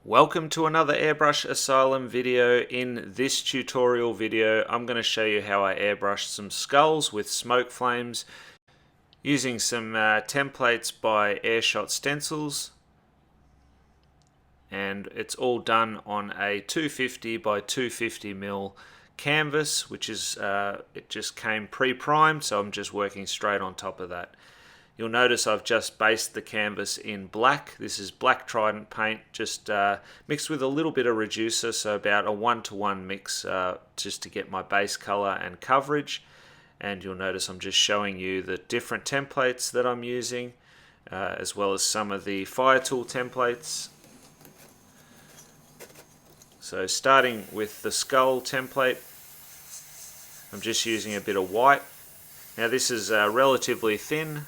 Welcome to another Airbrush Asylum video. In this tutorial video I'm going to show you how I airbrushed some skulls with smoke flames using some templates by AirShot stencils, and it's all done on a 250 by 250 mil canvas, which is it just came pre-primed, so I'm just working straight on top of that. You'll notice I've just based the canvas in black. This is black Trident paint, just mixed with a little bit of reducer, so about a 1-to-1 mix, just to get my base color and coverage. And you'll notice I'm just showing you the different templates that I'm using, as well as some of the fire tool templates. So starting with the skull template, I'm just using a bit of white. Now this is relatively thin,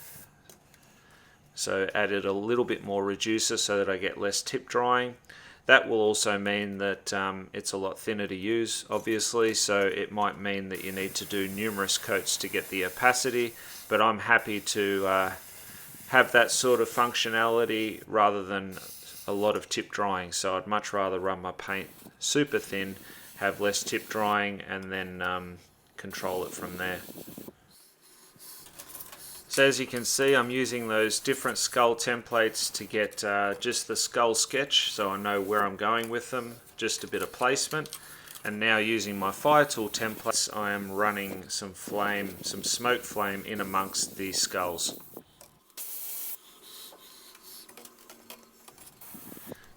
so added a little bit more reducer so that I get less tip drying. That will also mean that it's a lot thinner to use, obviously, so it might mean that you need to do numerous coats to get the opacity, but I'm happy to have that sort of functionality rather than a lot of tip drying. So I'd much rather run my paint super thin, have less tip drying, and then control it from there. So as you can see, I'm using those different skull templates to get just the skull sketch, so I know where I'm going with them, just a bit of placement. And now using my fire tool templates, I am running some smoke flame in amongst the skulls.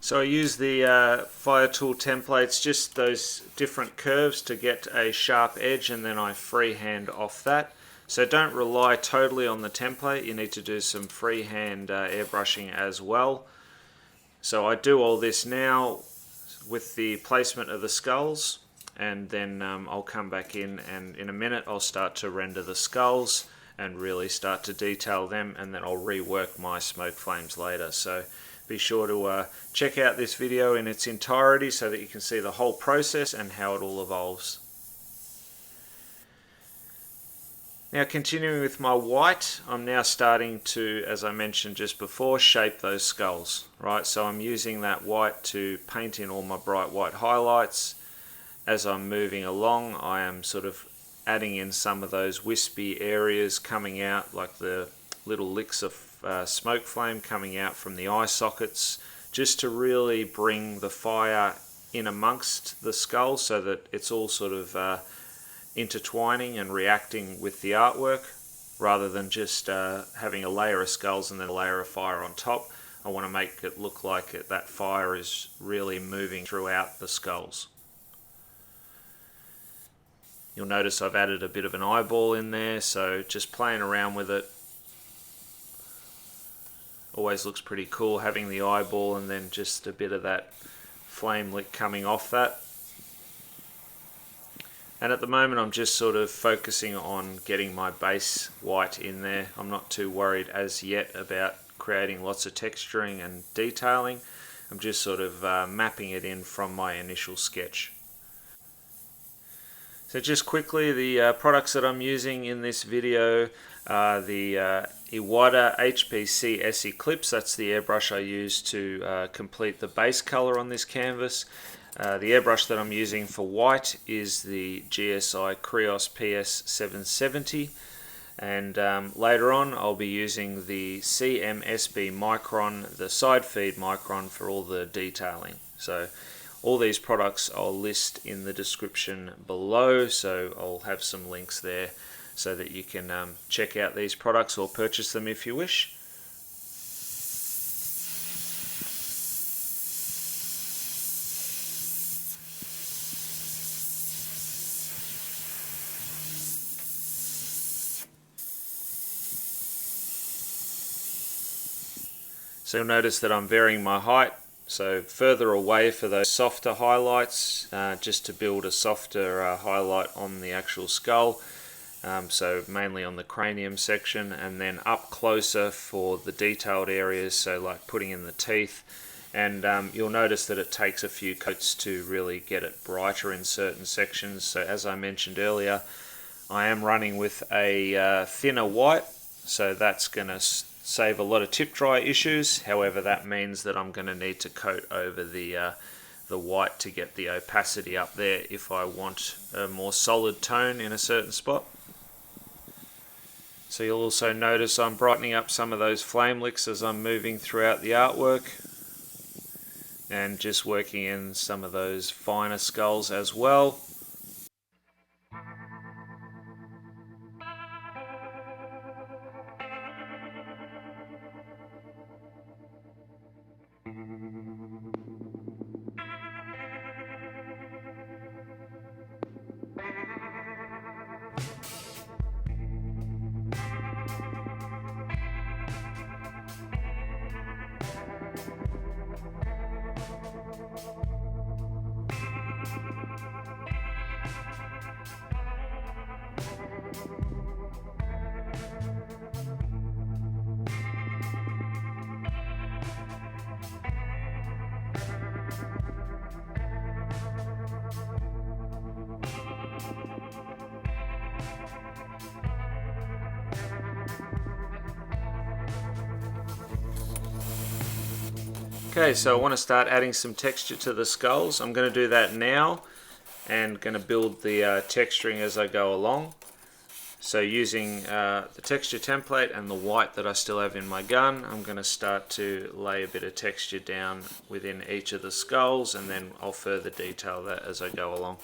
So I use the fire tool templates, just those different curves to get a sharp edge, and then I freehand off that. So don't rely totally on the template, you need to do some freehand airbrushing as well. So I do all this now with the placement of the skulls, and then I'll come back in, and in a minute I'll start to render the skulls and really start to detail them, and then I'll rework my smoke flames later. So be sure to check out this video in its entirety so that you can see the whole process and how it all evolves. Now continuing with my white, I'm now starting to, as I mentioned just before, shape those skulls, right? So I'm using that white to paint in all my bright white highlights. As I'm moving along, I am sort of adding in some of those wispy areas coming out, like the little licks of smoke flame coming out from the eye sockets, just to really bring the fire in amongst the skull so that it's all sort of intertwining and reacting with the artwork, rather than just having a layer of skulls and then a layer of fire on top. I want to make it look like that fire is really moving throughout the skulls. You'll notice I've added a bit of an eyeball in there, so just playing around with it. Always looks pretty cool having the eyeball and then just a bit of that flame lick coming off that. And at the moment I'm just sort of focusing on getting my base white in there. I'm not too worried as yet about creating lots of texturing and detailing. I'm just sort of mapping it in from my initial sketch. So just quickly, the products that I'm using in this video are the Iwata HPC S Eclipse. That's the airbrush I use to complete the base color on this canvas. The airbrush that I'm using for white is the GSI Krios PS770, and later on I'll be using the CMSB Micron, the side feed Micron, for all the detailing. So all these products I'll list in the description below, so I'll have some links there so that you can check out these products or purchase them if you wish. So you'll notice that I'm varying my height, so further away for those softer highlights, just to build a softer highlight on the actual skull, so mainly on the cranium section, and then up closer for the detailed areas, so like putting in the teeth. And you'll notice that it takes a few coats to really get it brighter in certain sections. So as I mentioned earlier, I am running with a thinner white, so that's going to save a lot of tip dry issues. However, that means that I'm going to need to coat over the white to get the opacity up there if I want a more solid tone in a certain spot. So you'll also notice I'm brightening up some of those flame licks as I'm moving throughout the artwork, and just working in some of those finer skulls as well. Okay, so I want to start adding some texture to the skulls. I'm going to do that now and going to build the texturing as I go along. So using the texture template and the white that I still have in my gun, I'm going to start to lay a bit of texture down within each of the skulls, and then I'll further detail that as I go along.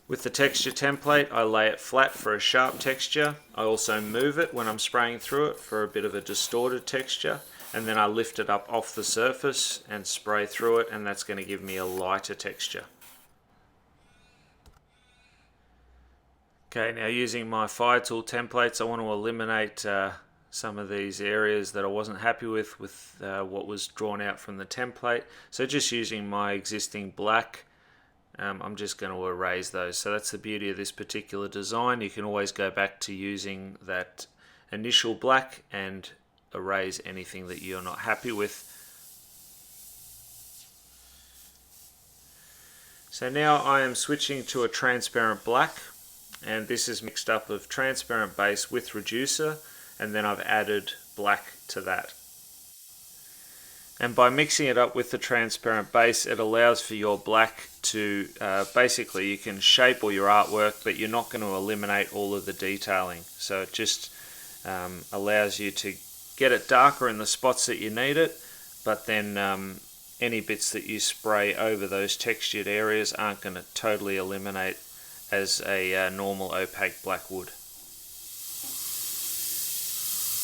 With the texture template, I lay it flat for a sharp texture. I also move it when I'm spraying through it for a bit of a distorted texture, and then I lift it up off the surface and spray through it, and that's going to give me a lighter texture. Okay, now using my fire tool templates, I want to eliminate some of these areas that I wasn't happy with what was drawn out from the template. So just using my existing black, I'm just going to erase those. So that's the beauty of this particular design. You can always go back to using that initial black and erase anything that you're not happy with. So now I am switching to a transparent black, and this is mixed up of transparent base with reducer, and then I've added black to that. And by mixing it up with the transparent base, it allows for your black to basically, you can shape all your artwork, but you're not going to eliminate all of the detailing. So it just allows you to get it darker in the spots that you need it, but then any bits that you spray over those textured areas aren't going to totally eliminate as a normal opaque black would.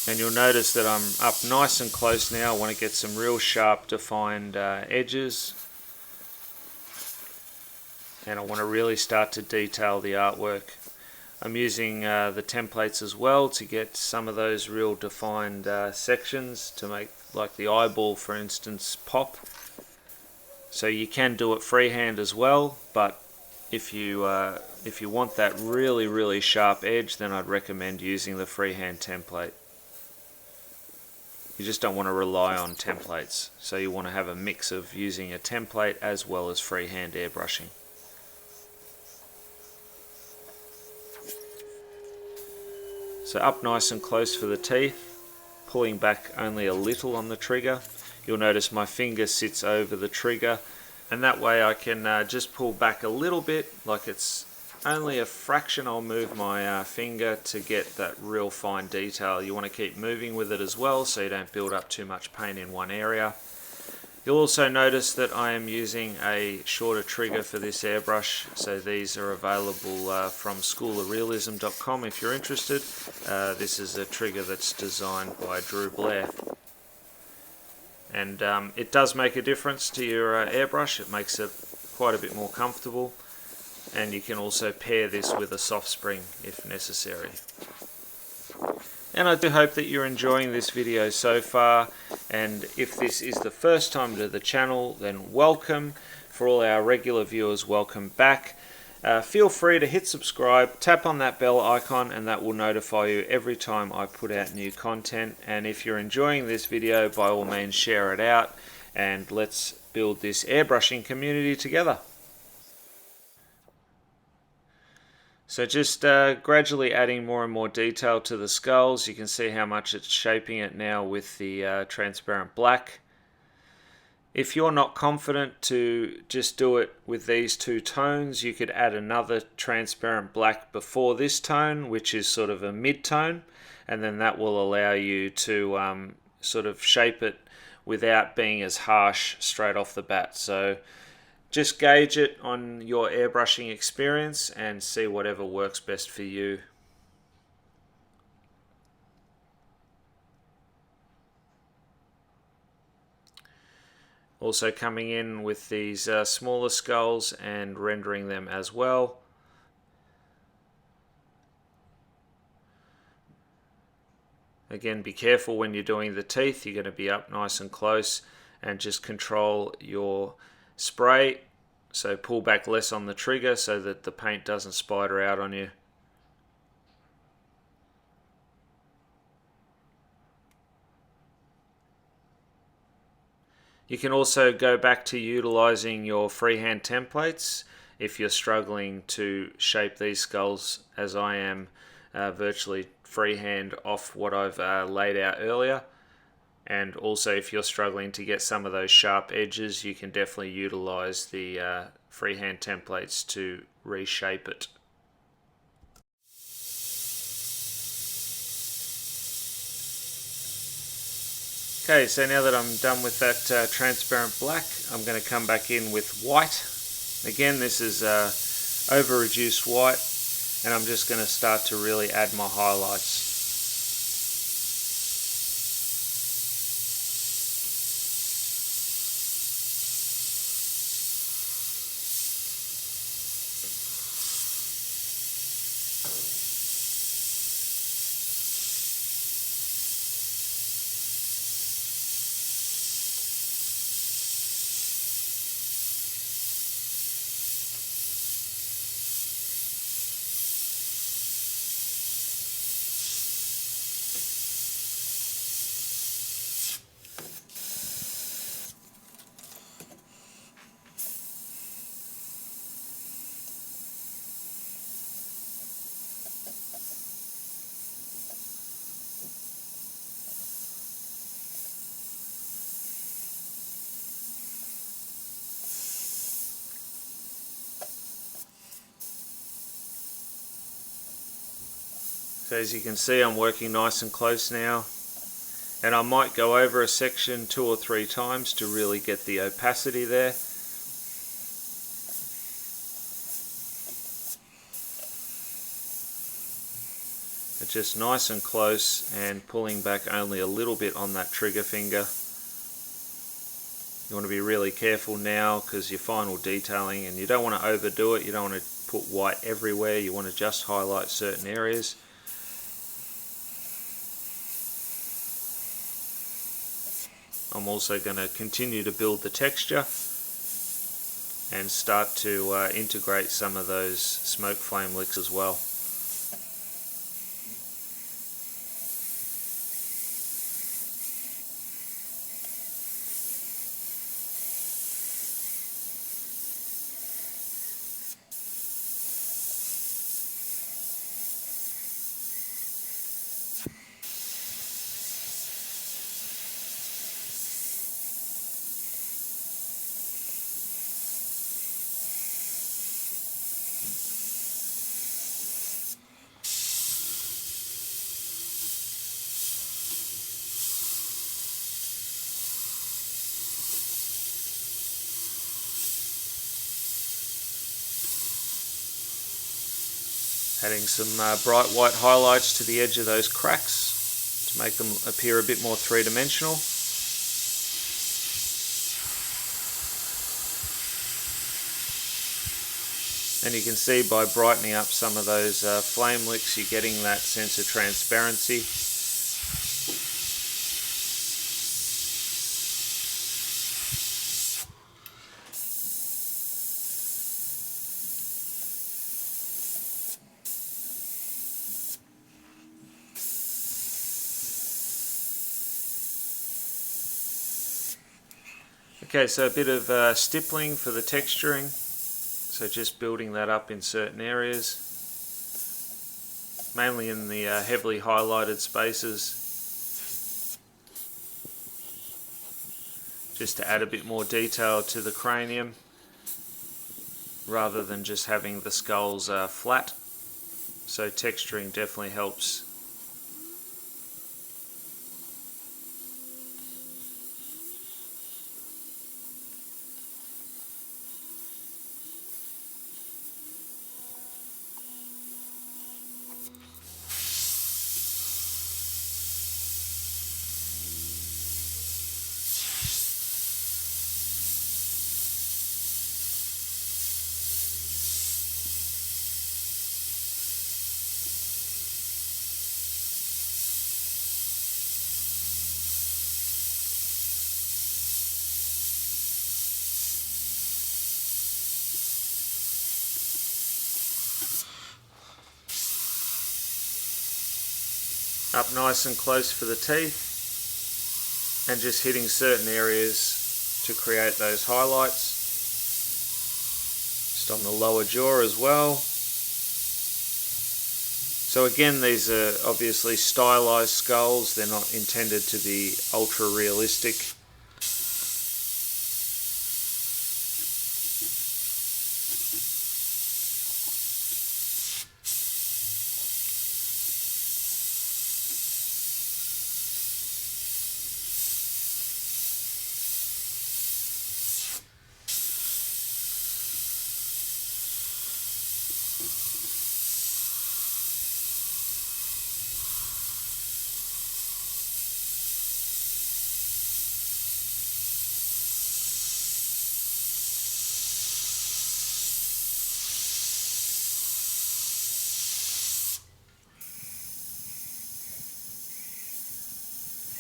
And you'll notice that I'm up nice and close now. I want to get some real sharp defined edges, and I want to really start to detail the artwork. I'm using the templates as well to get some of those real defined sections to make, like the eyeball for instance, pop. So you can do it freehand as well, but if you want that really sharp edge, then I'd recommend using the freehand template. You just don't want to rely on templates, so you want to have a mix of using a template as well as freehand airbrushing. So up nice and close for the teeth, pulling back only a little on the trigger. You'll notice my finger sits over the trigger, and that way I can just pull back a little bit, like it's only a fraction. I'll move my finger to get that real fine detail. You want to keep moving with it as well so you don't build up too much paint in one area. You'll also notice that I am using a shorter trigger for this airbrush, so these are available from schoolofrealism.com if you're interested. This is a trigger that's designed by Blair. And it does make a difference to your airbrush. It makes it quite a bit more comfortable, and you can also pair this with a soft spring if necessary. And I do hope that you're enjoying this video so far, and if this is the first time to the channel, then welcome. For all our regular viewers, welcome back. Feel free to hit subscribe, tap on that bell icon, and that will notify you every time I put out new content. And if you're enjoying this video, by all means share it out, and let's build this airbrushing community together. So just gradually adding more and more detail to the skulls. You can see how much it's shaping it now with the transparent black. If you're not confident to just do it with these two tones, you could add another transparent black before this tone, which is sort of a mid-tone, and then that will allow you to sort of shape it without being as harsh straight off the bat. So just gauge it on your airbrushing experience and see whatever works best for you. Also coming in with these smaller skulls and rendering them as well. Again, be careful when you're doing the teeth. You're going to be up nice and close, and just control your spray. So pull back less on the trigger so that the paint doesn't spider out on you. You can also go back to utilizing your freehand templates if you're struggling to shape these skulls as I am, virtually freehand off what I've laid out earlier. And also if you're struggling to get some of those sharp edges, you can definitely utilize the freehand templates to reshape it. Okay, so now that I'm done with that transparent black, I'm going to come back in with white. Again, this is over reduced white, and I'm just going to start to really add my highlights. So as you can see, I'm working nice and close now, and I might go over a section 2 or 3 times to really get the opacity there. It's just nice and close and pulling back only a little bit on that trigger finger. You want to be really careful now because you're final detailing, and you don't want to overdo it. You don't want to put white everywhere. You want to just highlight certain areas. I'm also going to continue to build the texture and start to integrate some of those smoke flame licks as well. Adding some bright white highlights to the edge of those cracks to make them appear a bit more three-dimensional. And you can see by brightening up some of those flame licks, you're getting that sense of transparency. Okay, so a bit of stippling for the texturing, so just building that up in certain areas. mainly in the heavily highlighted spaces, just to add a bit more detail to the cranium rather than just having the skulls flat. So texturing definitely helps. Up nice and close for the teeth, and just hitting certain areas to create those highlights. Just on the lower jaw as well. So again, these are obviously stylized skulls, they're not intended to be ultra realistic.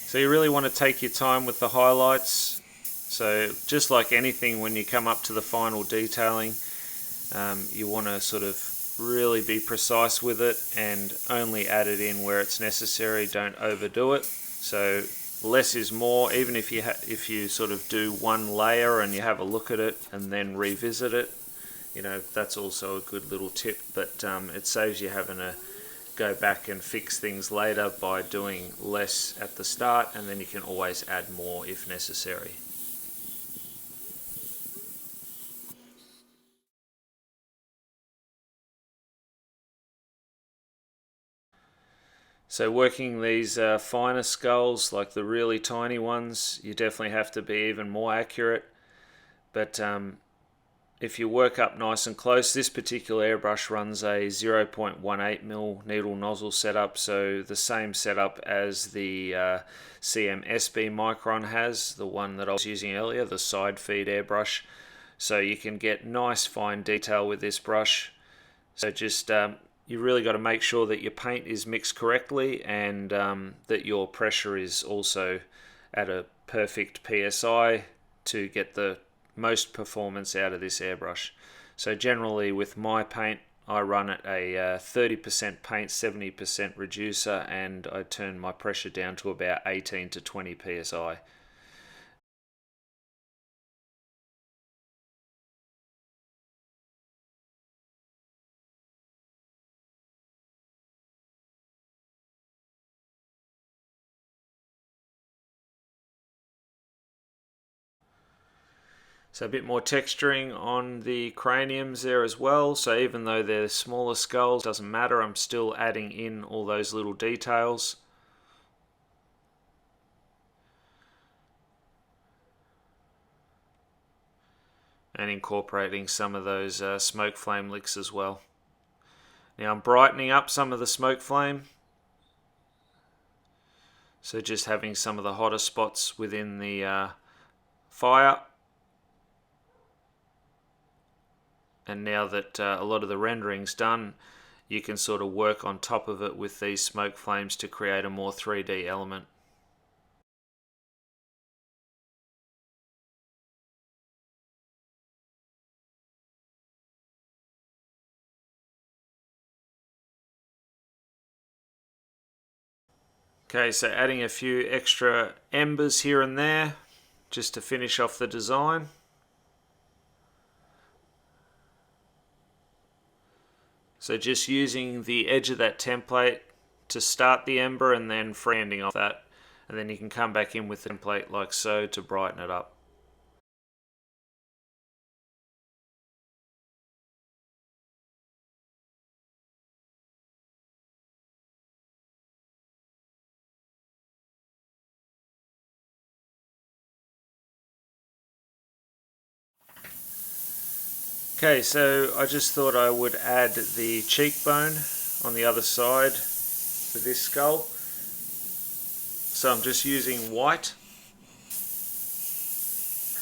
So you really want to take your time with the highlights. So just like anything, when you come up to the final detailing, you want to sort of really be precise with it and only add it in where it's necessary. Don't overdo it. So less is more. Even if you sort of do one layer and you have a look at it and then revisit it, you know, that's also a good little tip. But it saves you having to go back and fix things later by doing less at the start, and then you can always add more if necessary. So working these finer skulls, like the really tiny ones, you definitely have to be even more accurate. But if you work up nice and close, this particular airbrush runs a 0.18mm needle nozzle setup, so the same setup as the CM-SB Micron has, the one that I was using earlier, the side feed airbrush. So you can get nice fine detail with this brush. So just you really got to make sure that your paint is mixed correctly, and that your pressure is also at a perfect PSI to get the most performance out of this airbrush. So generally with my paint, I run at a 30% paint, 70% reducer, and I turn my pressure down to about 18 to 20 PSI. So a bit more texturing on the craniums there as well. So even though they're smaller skulls, doesn't matter, I'm still adding in all those little details. And incorporating some of those smoke flame licks as well. Now I'm brightening up some of the smoke flame. So just having some of the hotter spots within the fire. And now that a lot of the rendering's done, you can sort of work on top of it with these smoke flames to create a more 3D element. Okay, so adding a few extra embers here and there just to finish off the design. So just using the edge of that template to start the ember and then freehanding off that, and then you can come back in with the template like so to brighten it up. Okay, so I just thought I would add the cheekbone on the other side for this skull. So I'm just using white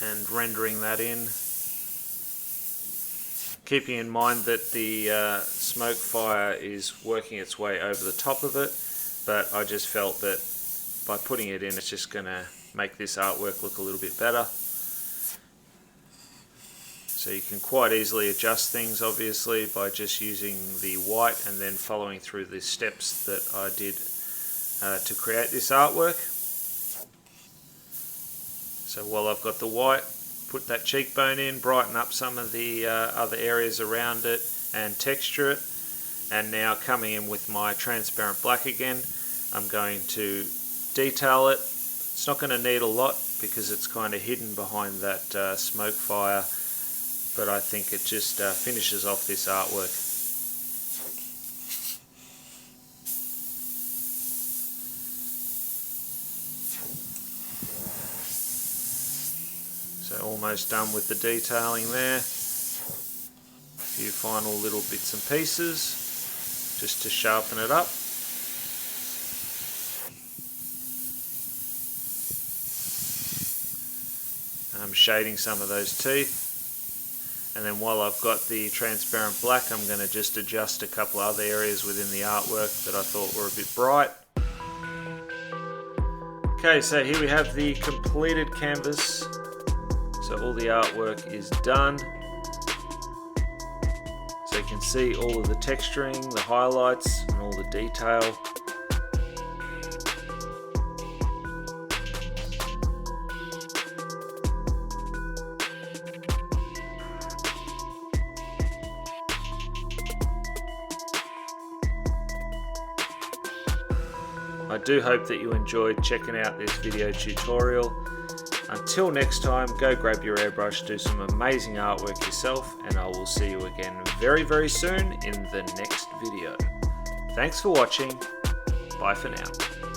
and rendering that in. Keeping in mind that the smoke fire is working its way over the top of it, but I just felt that by putting it in, it's just going to make this artwork look a little bit better. So you can quite easily adjust things, obviously, by just using the white and then following through the steps that I did to create this artwork. So while I've got the white, put that cheekbone in, brighten up some of the other areas around it and texture it. And now coming in with my transparent black again, I'm going to detail it. It's not going to need a lot because it's kind of hidden behind that smoke fire, but I think it just finishes off this artwork. So almost done with the detailing there. A few final little bits and pieces just to sharpen it up. I'm shading some of those teeth. And then while I've got the transparent black, I'm going to just adjust a couple other areas within the artwork that I thought were a bit bright. Okay, so here we have the completed canvas. So all the artwork is done. So you can see all of the texturing, the highlights, and all the detail. I do hope that you enjoyed checking out this video tutorial. Until next time, go grab your airbrush, do some amazing artwork yourself, and I will see you again very, very soon in the next video. Thanks for watching. Bye for now.